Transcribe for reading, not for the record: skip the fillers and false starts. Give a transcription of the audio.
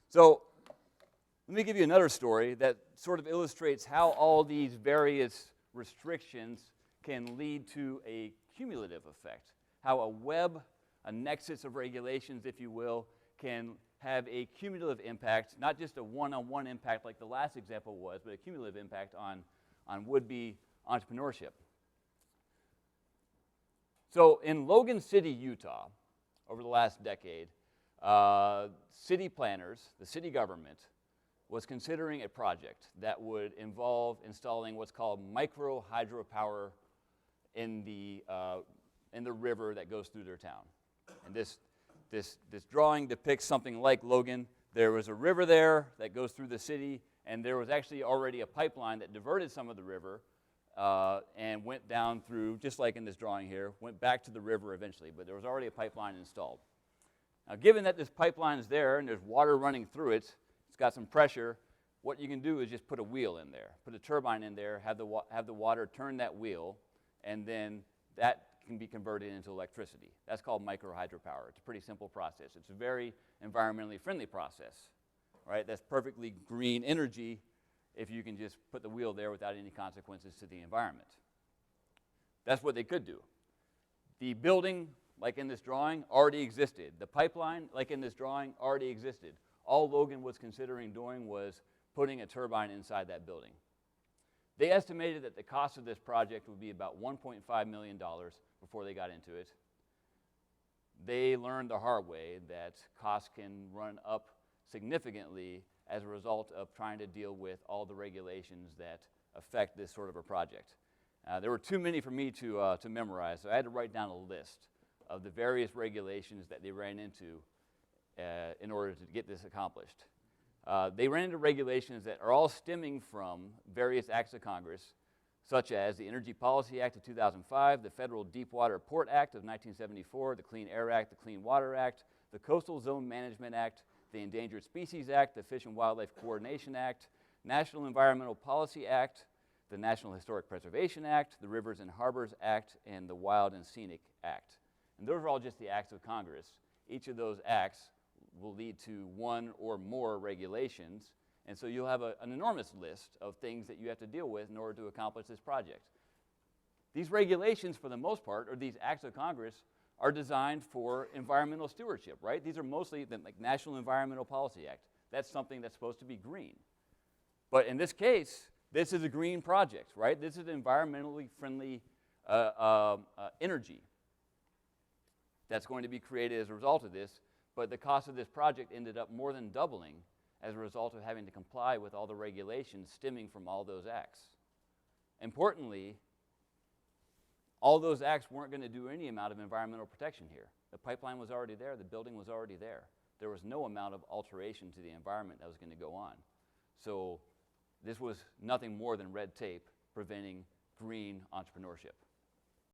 So let me give you another story that sort of illustrates how all these various restrictions can lead to a cumulative effect, how a web, a nexus of regulations, if you will, can have a cumulative impact, not just a one-on-one impact like the last example was, but a cumulative impact on would-be entrepreneurship. So in Logan City, Utah, over the last decade, city planners, the city government, was considering a project that would involve installing what's called micro hydropower in the river that goes through their town. And this drawing depicts something like Logan. There was a river there that goes through the city, and there was actually already a pipeline that diverted some of the river and went down through, just like in this drawing here, went back to the river eventually, but there was already a pipeline installed. Now, given that this pipeline is there and there's water running through it, it's got some pressure, what you can do is just put a wheel in there, put a turbine in there, have the water turn that wheel, and then that can be converted into electricity. That's called micro hydropower. It's a pretty simple process. It's a very environmentally friendly process, right? That's perfectly green energy if you can just put the wheel there without any consequences to the environment. That's what they could do. The building, like in this drawing, already existed. The pipeline, like in this drawing, already existed. All Logan was considering doing was putting a turbine inside that building. They estimated that the cost of this project would be about $1.5 million before they got into it. They learned the hard way that costs can run up significantly as a result of trying to deal with all the regulations that affect this sort of a project. There were too many for me to memorize, so I had to write down a list of the various regulations that they ran into in order to get this accomplished. They ran into regulations that are all stemming from various acts of Congress, such as the Energy Policy Act of 2005, the Federal Deepwater Port Act of 1974, the Clean Air Act, the Clean Water Act, the Coastal Zone Management Act, the Endangered Species Act, the Fish and Wildlife Coordination Act, National Environmental Policy Act, the National Historic Preservation Act, the Rivers and Harbors Act, and the Wild and Scenic Act. And those are all just the acts of Congress. Each of those acts will lead to one or more regulations, and so you'll have an enormous list of things that you have to deal with in order to accomplish this project. These regulations, for the most part, or these acts of Congress, are designed for environmental stewardship, right? These are mostly the National Environmental Policy Act. That's something that's supposed to be green. But in this case, this is a green project, right? This is environmentally friendly energy that's going to be created as a result of this, but the cost of this project ended up more than doubling as a result of having to comply with all the regulations stemming from all those acts. Importantly, all those acts weren't going to do any amount of environmental protection here. The pipeline was already there. The building was already there. There was no amount of alteration to the environment that was going to go on. So this was nothing more than red tape preventing green entrepreneurship.